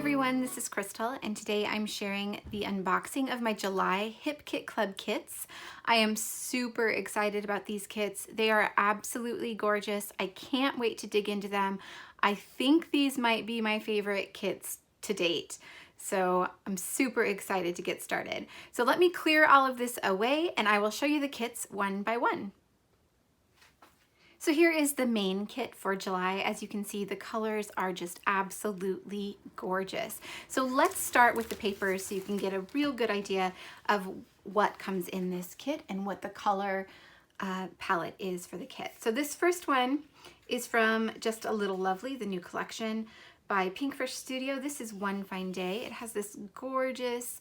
everyone, this is Crystal, and today I'm sharing the unboxing of my July Hip Kit Club kits. I am super excited about these kits. They are absolutely gorgeous. I can't wait to dig into them. I think these might be my favorite kits to date. So I'm super excited to get started. So let me clear all of this away and I will show you the kits one by one. So here is the main kit for July. As you can see, the colors are just absolutely gorgeous. So let's start with the papers so you can get a real good idea of what comes in this kit and what the color palette is for the kit. So this first one is from Just a Little Lovely, the new collection by Pinkfish Studio. This is One Fine Day. It has this gorgeous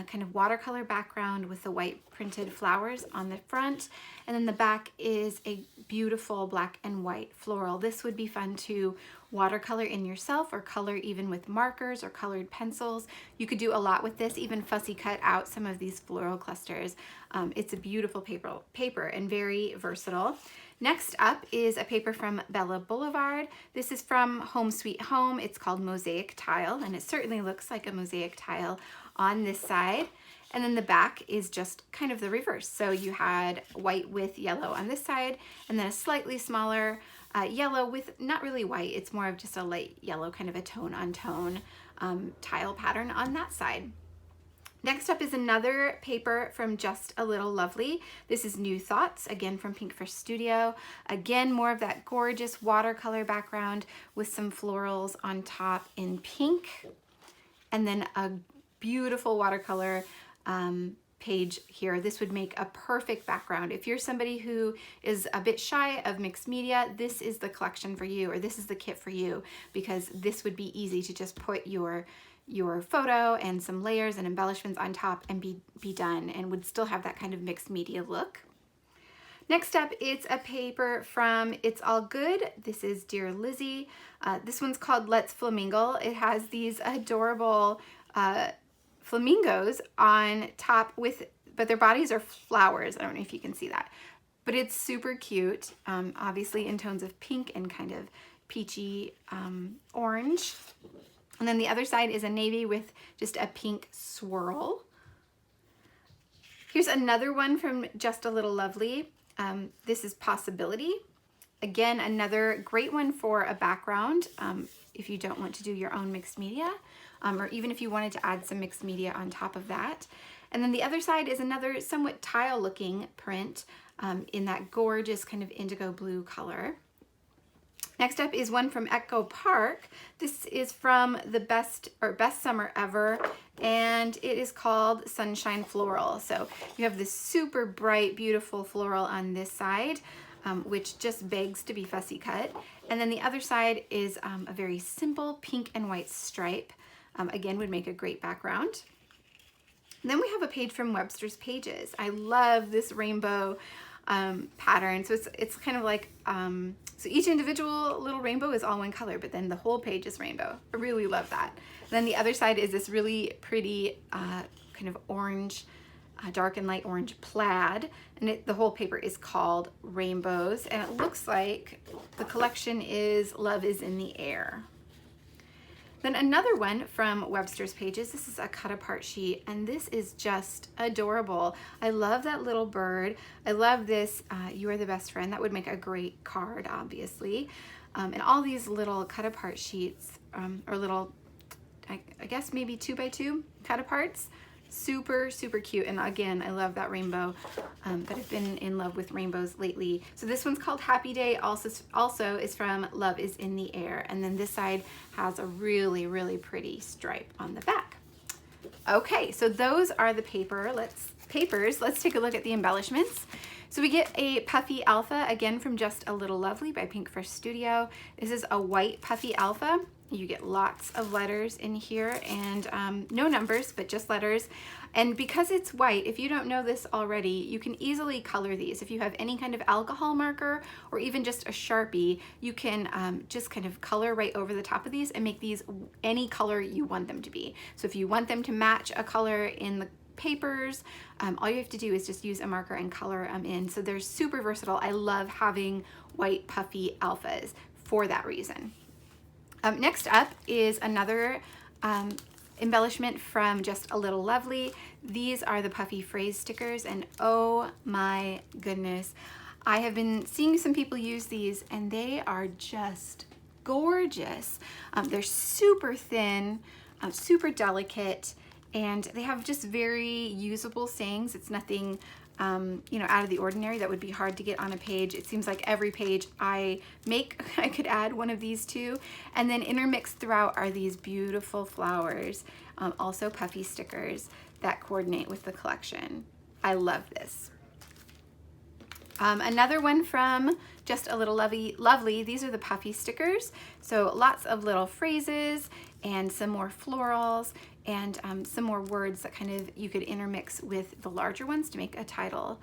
kind of watercolor background with the white printed flowers on the front, and then the back is a beautiful black and white floral. This would be fun to watercolor in yourself or color even with markers or colored pencils. You could do a lot with this, even fussy cut out some of these floral clusters. It's a beautiful paper and very versatile. Next up is a paper from Bella Boulevard. This is from Home Sweet Home. It's called Mosaic Tile, and it certainly looks like a mosaic tile on this side. And then the back is just kind of the reverse. So you had white with yellow on this side, and then a slightly smaller yellow with not really white. It's more of just a light yellow, kind of a tone on tone tile pattern on that side. Next up is another paper from Just a Little Lovely. This is New Thoughts, again from Pinkfish Studio. Again, more of that gorgeous watercolor background with some florals on top in pink. And then a beautiful watercolor page here. This would make a perfect background. If you're somebody who is a bit shy of mixed media, this is the collection for you, or this is the kit for you, because this would be easy to just put your photo and some layers and embellishments on top and be done, and would still have that kind of mixed media look. Next up, it's a paper from It's All Good. This is Dear Lizzie. This one's called Let's Flamingo. It has these adorable flamingos on top but their bodies are flowers. I don't know if you can see that, but it's super cute. Obviously in tones of pink and kind of peachy orange. And then the other side is a navy with just a pink swirl. Here's another one from Just a Little Lovely. This is Possibility. Again, another great one for a background if you don't want to do your own mixed media, or even if you wanted to add some mixed media on top of that. And then the other side is another somewhat tile looking print in that gorgeous kind of indigo blue color. Next up is one from Echo Park. This is from the Best Summer Ever, and it is called Sunshine Floral. So you have this super bright, beautiful floral on this side, which just begs to be fussy cut. And then the other side is a very simple pink and white stripe. Again, would make a great background. And then we have a page from Webster's Pages. I love this rainbow pattern. So it's kind of like, so each individual little rainbow is all one color, but then the whole page is rainbow. I really love that. And then the other side is this really pretty kind of orange, dark and light orange plaid. And the whole paper is called Rainbows. And it looks like the collection is Love is in the Air. Then another one from Webster's Pages. This is a cut apart sheet, and this is just adorable. I love that little bird. I love this, You Are the Best Friend. That would make a great card, obviously. And all these little cut apart sheets, or little, I guess maybe 2x2 cut aparts. Super, super cute. And again, I love that rainbow, but I've been in love with rainbows lately. So this one's called Happy Day, also is from Love is in the Air. And then this side has a really, really pretty stripe on the back. Okay, so those are the papers. Let's take a look at the embellishments. So we get a puffy alpha, again from Just a Little Lovely by Pinkfish Studio. This is a white puffy alpha. You get lots of letters in here, and no numbers, but just letters. And because it's white, if you don't know this already, you can easily color these. If you have any kind of alcohol marker or even just a Sharpie, you can just kind of color right over the top of these and make these any color you want them to be. So if you want them to match a color in the papers, all you have to do is just use a marker and color them in. So they're super versatile. I love having white puffy alphas for that reason. Next up is another embellishment from Just a Little Lovely. These are the puffy phrase stickers, and oh my goodness, I have been seeing some people use these and they are just gorgeous. They're super thin, super delicate, and they have just very usable sayings. It's nothing you know, out of the ordinary that would be hard to get on a page. It seems like every page I make, I could add one of these to. And then intermixed throughout are these beautiful flowers, also puffy stickers that coordinate with the collection. I love this. Another one from Just a Little Lovely. These are the puffy stickers. So lots of little phrases and some more florals and some more words that kind of you could intermix with the larger ones to make a title.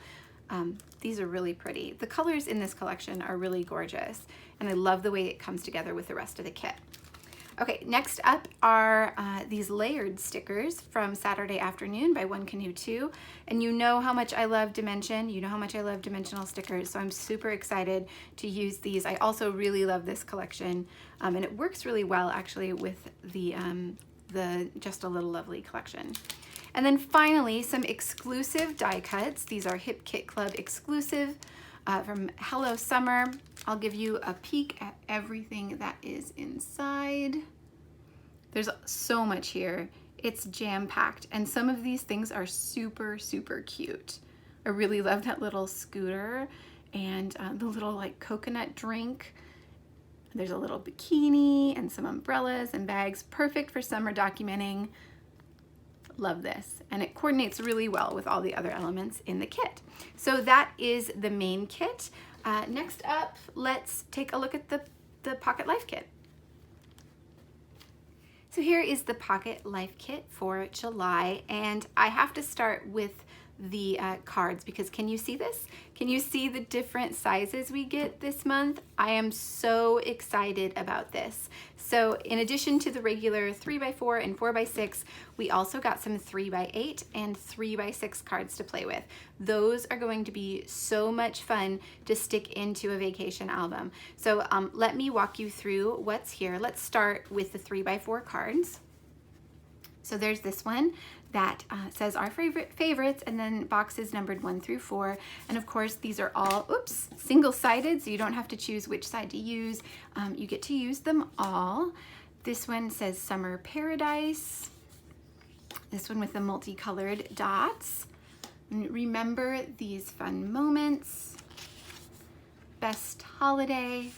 These are really pretty. The colors in this collection are really gorgeous, and I love the way it comes together with the rest of the kit. Okay, next up are these layered stickers from Saturday Afternoon by One Canoe 2. And you know how much I love dimension, you know how much I love dimensional stickers, so I'm super excited to use these. I also really love this collection, and it works really well actually with the Just a Little Lovely collection. And then finally, some exclusive die cuts. These are Hip Kit Club exclusive from Hello Summer. I'll give you a peek at everything that is inside. There's so much here. It's jam-packed, and some of these things are super, super cute. I really love that little scooter and the little like coconut drink. There's a little bikini and some umbrellas and bags, perfect for summer documenting. Love this, and it coordinates really well with all the other elements in the kit. So that is the main kit. Next up, let's take a look at the Pocket Life Kit. So here is the Pocket Life Kit for July, and I have to start with the cards, because can you see this? Can you see the different sizes we get this month? I am so excited about this. So in addition to the regular 3x4 and 4x6, we also got some 3x8 and 3x6 cards to play with. Those are going to be so much fun to stick into a vacation album. So let me walk you through what's here. Let's start with the 3x4 cards. So there's this one that says our favorites, and then boxes numbered 1 through 4. And of course, these are all, single-sided, so you don't have to choose which side to use. You get to use them all. This one says Summer Paradise. This one with the multicolored dots. And remember these fun moments. Best holiday.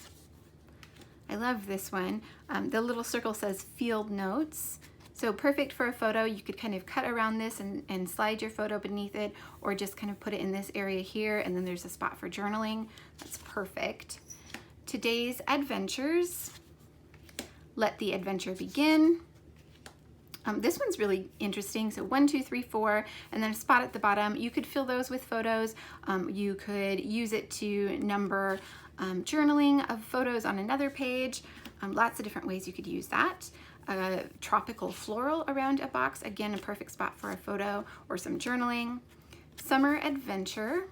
I love this one. The little circle says Field Notes. So perfect for a photo. You could kind of cut around this and slide your photo beneath it, or just kind of put it in this area here, and then there's a spot for journaling. That's perfect. Today's adventures. Let the adventure begin. This one's really interesting. So 1, 2, 3, 4, and then a spot at the bottom. You could fill those with photos. You could use it to number journaling of photos on another page. Lots of different ways you could use that. A tropical floral around a box, again a perfect spot for a photo or some journaling. Summer adventure.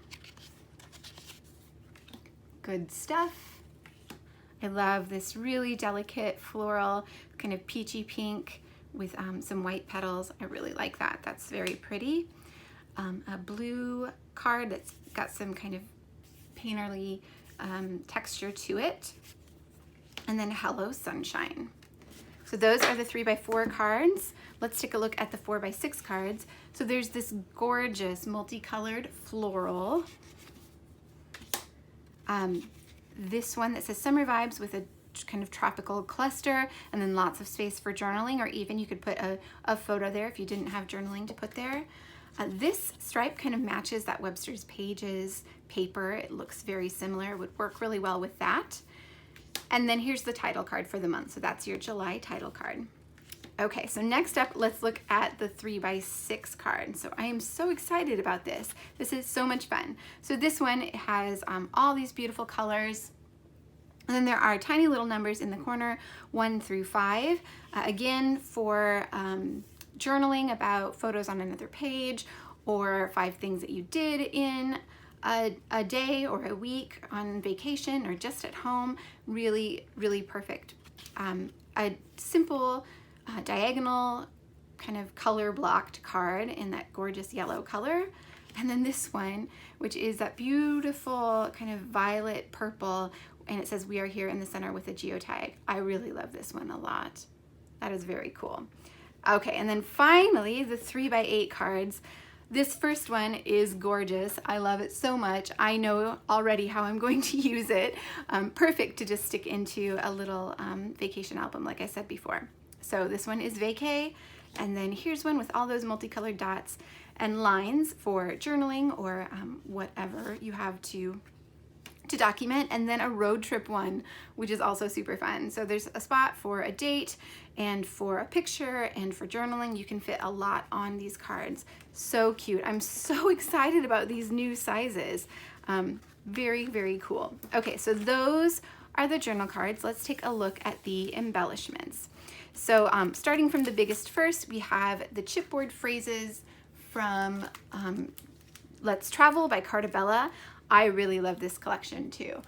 Good stuff. I love this really delicate floral, kind of peachy pink with some white petals. I really like that. That's very pretty. A blue card that's got some kind of painterly texture to it. And then Hello Sunshine. So those are the 3x4 cards. Let's take a look at the 4x6 cards. So there's this gorgeous multicolored floral. This one that says Summer Vibes with a kind of tropical cluster, and then lots of space for journaling, or even you could put a photo there if you didn't have journaling to put there. This stripe kind of matches that Webster's Pages paper. It looks very similar, would work really well with that. And then here's the title card for the month. So that's your July title card. Okay, so next up, let's look at the 3x6 card. So I am so excited about this. This is so much fun. So this one has all these beautiful colors. And then there are tiny little numbers in the corner, 1 through 5. Again, for journaling about photos on another page, or 5 things that you did in a day or a week on vacation or just at home. Really, really perfect. A simple diagonal kind of color blocked card in that gorgeous yellow color. And then this one, which is that beautiful kind of violet purple, and it says "We are here" in the center with a geotag. I really love this one a lot. That is very cool. Okay, and then finally the 3x8 cards. This first one is gorgeous. I love it so much. I know already how I'm going to use it. Perfect to just stick into a little vacation album, like I said before. So this one is vacay, and then here's one with all those multicolored dots and lines for journaling or whatever you have to document, and then a road trip one, which is also super fun. So there's a spot for a date and for a picture and for journaling. You can fit a lot on these cards. So cute. I'm so excited about these new sizes. Very, very cool. Okay, so those are the journal cards. Let's take a look at the embellishments. So starting from the biggest first, we have the chipboard phrases from Let's Travel by Cartabella. I really love this collection too.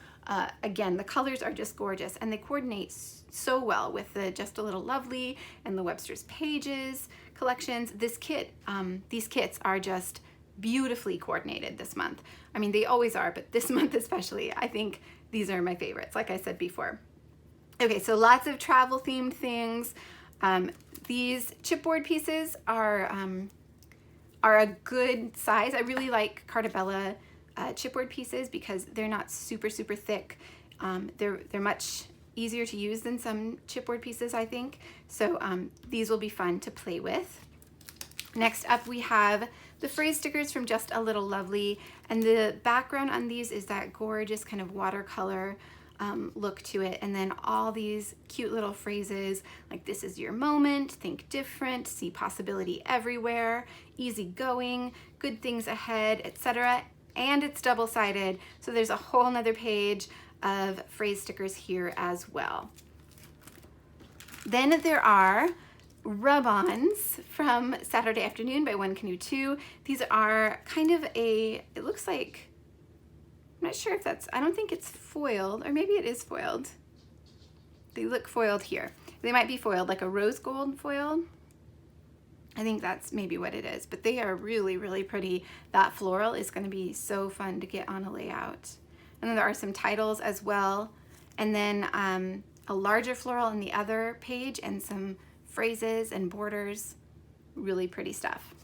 Again, the colors are just gorgeous, and they coordinate so well with the Just a Little Lovely and the Webster's Pages collections. This kit, these kits are just beautifully coordinated this month. I mean, they always are, but this month especially, I think these are my favorites, like I said before. Okay, so lots of travel themed things. These chipboard pieces are a good size. I really like Cartabella chipboard pieces because they're not super thick. They're much easier to use than some chipboard pieces, I think. So these will be fun to play with. Next up, we have the phrase stickers from Just a Little Lovely, and the background on these is that gorgeous kind of watercolor look to it, and then all these cute little phrases like "This is your moment," "Think different," "See possibility everywhere," "Easy going," "Good things ahead," etc. And it's double-sided, so there's a whole nother page of phrase stickers here as well. Then there are rub-ons from Saturday Afternoon by One Canoe 2. These are kind of it looks like, I'm not sure if that's, I don't think it's foiled, or maybe it is foiled. They look foiled here. They might be foiled, like a rose gold foil. I think that's maybe what it is, but they are really pretty. That floral is going to be so fun to get on a layout. And then there are some titles as well, and then a larger floral on the other page, and some phrases and borders. Really pretty stuff.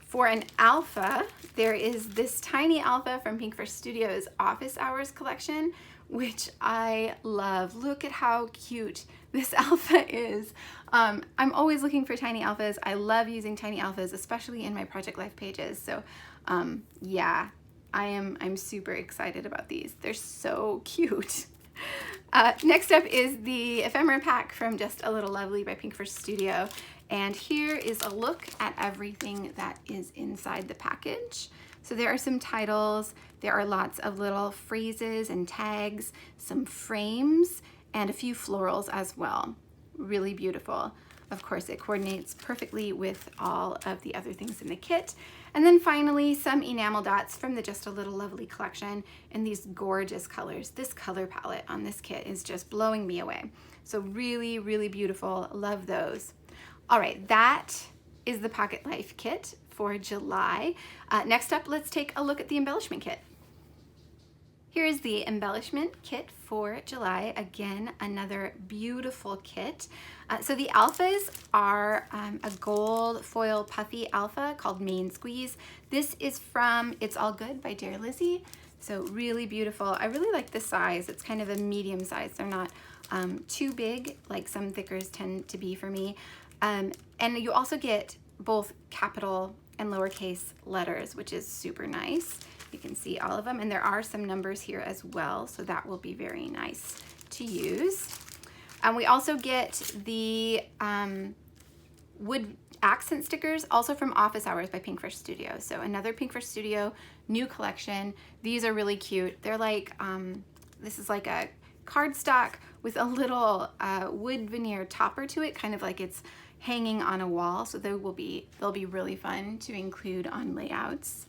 For an alpha, there is this tiny alpha from Pinkfish Studios Office Hours collection, which I love. Look at how cute this alpha is. I'm always looking for tiny alphas. I love using tiny alphas, especially in my Project Life pages. So yeah, I'm super excited about these. They're so cute. Next up is the ephemera pack from Just a Little Lovely by Pinkfish Studio. And here is a look at everything that is inside the package. So there are some titles, there are lots of little phrases and tags, some frames, and a few florals as well. Really beautiful. Of course, it coordinates perfectly with all of the other things in the kit. And then finally, some enamel dots from the Just a Little Lovely collection in these gorgeous colors. This color palette on this kit is just blowing me away. So really beautiful. Love those. All right, that is the Pocket Life kit for July. Next up, let's take a look at the embellishment kit. Here is the embellishment kit for July. Again, another beautiful kit. So the alphas are a gold foil puffy alpha called Main Squeeze. This is from It's All Good by Dear Lizzie. So really beautiful. I really like the size. It's kind of a medium size. They're not too big like some thickers tend to be for me. And you also get both capital and lowercase letters, which is super nice. You can see all of them, and there are some numbers here as well, so that will be very nice to use. And we also get the wood accent stickers, also from Office Hours by Pinkfish Studio. So another Pinkfish Studio new collection. These are really cute. They're like, this is like a cardstock with a little wood veneer topper to it, kind of like it's hanging on a wall. So they'll be really fun to include on layouts.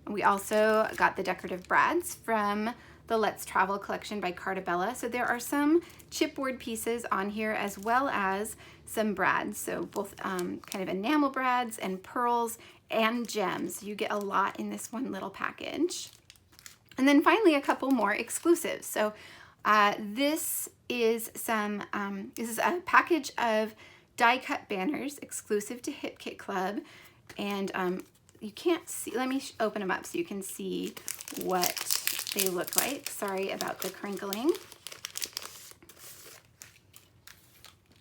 We also got the decorative brads from the Let's Travel collection by Cartabella. So there are some chipboard pieces on here as well as some brads. So both kind of enamel brads and pearls and gems. You get a lot in this one little package. And then finally a couple more exclusives. So this is a package of die cut banners exclusive to Hip Kit Club. And you can't see, let me open them up so you can see what they look like. Sorry about the crinkling.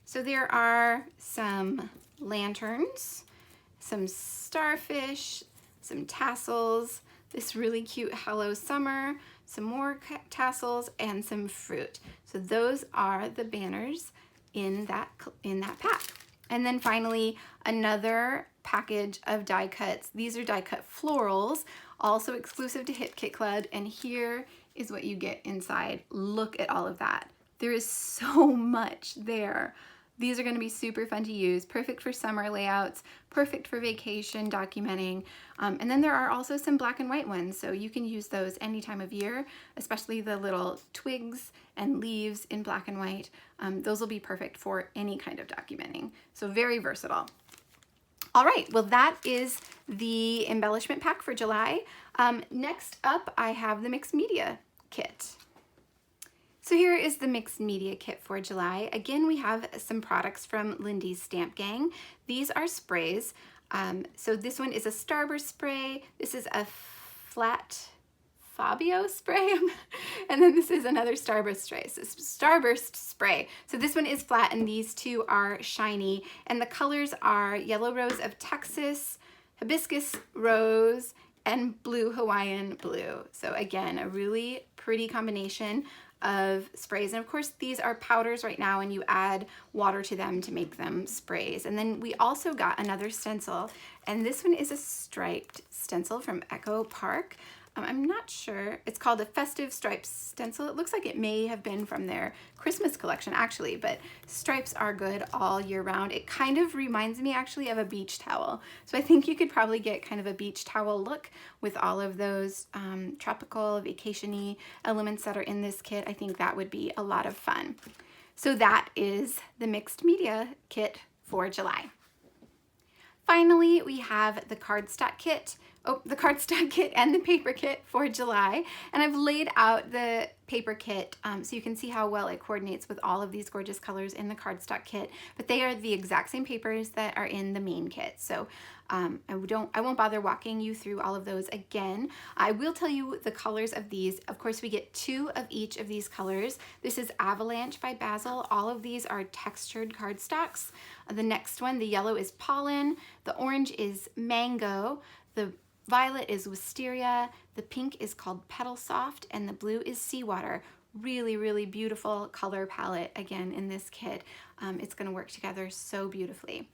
So there are some lanterns, some starfish, some tassels, this really cute Hello Summer, some more tassels, and some fruit. So those are the banners in that pack. And then finally, another package of die cuts. These are die cut florals, also exclusive to Hip Kit Club. And here is what you get inside. Look at all of that. There is so much there. These are going to be super fun to use, perfect for summer layouts, perfect for vacation documenting. And then there are also some black and white ones, so you can use those any time of year, especially the little twigs and leaves in black and white. Those will be perfect for any kind of documenting, so very versatile. All right, well that is the embellishment pack for July. Next up, I have the mixed media kit. So here is the mixed media kit for July. Again, we have some products from Lindy's Stamp Gang. These are sprays. So this one is a Starburst spray. This is a flat Fabio spray. And then this is another Starburst spray. So Starburst spray. So this one is flat and these two are shiny. And the colors are Yellow Rose of Texas, Hibiscus Rose, and Blue Hawaiian Blue. So again, a really pretty combination of sprays. And of course, these are powders right now and you add water to them to make them sprays. And then we also got another stencil, and this one is a striped stencil from Echo Park. I'm not sure. It's called a Festive Stripes stencil. It looks like it may have been from their Christmas collection actually, but stripes are good all year round. It kind of reminds me actually of a beach towel. So I think you could probably get kind of a beach towel look with all of those tropical, vacation-y elements that are in this kit. I think that would be a lot of fun. So that is the mixed media kit for July. Finally, we have the cardstock kit. The cardstock kit and the paper kit for July. And I've laid out the paper kit so you can see how well it coordinates with all of these gorgeous colors in the cardstock kit. But they are the exact same papers that are in the main kit. So I won't bother walking you through all of those again. I will tell you the colors of these. Of course, we get 2 of each of these colors. This is Avalanche by Basil. All of these are textured cardstocks. The next one, the yellow is Pollen. The orange is Mango. The violet is Wisteria, the pink is called Petal Soft, and the blue is Seawater. Really, really beautiful color palette again in this kit. It's going to work together so beautifully.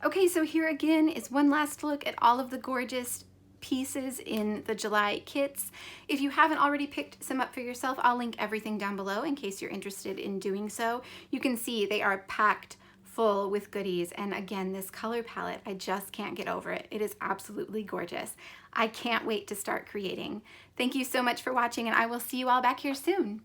Okay, so here again is one last look at all of the gorgeous pieces in the July kits. If you haven't already picked some up for yourself, I'll link everything down below in case you're interested in doing so. You can see they are packed full with goodies, and again, this color palette, I just can't get over it. It is absolutely gorgeous. I can't wait to start creating. Thank you so much for watching, and I will see you all back here soon.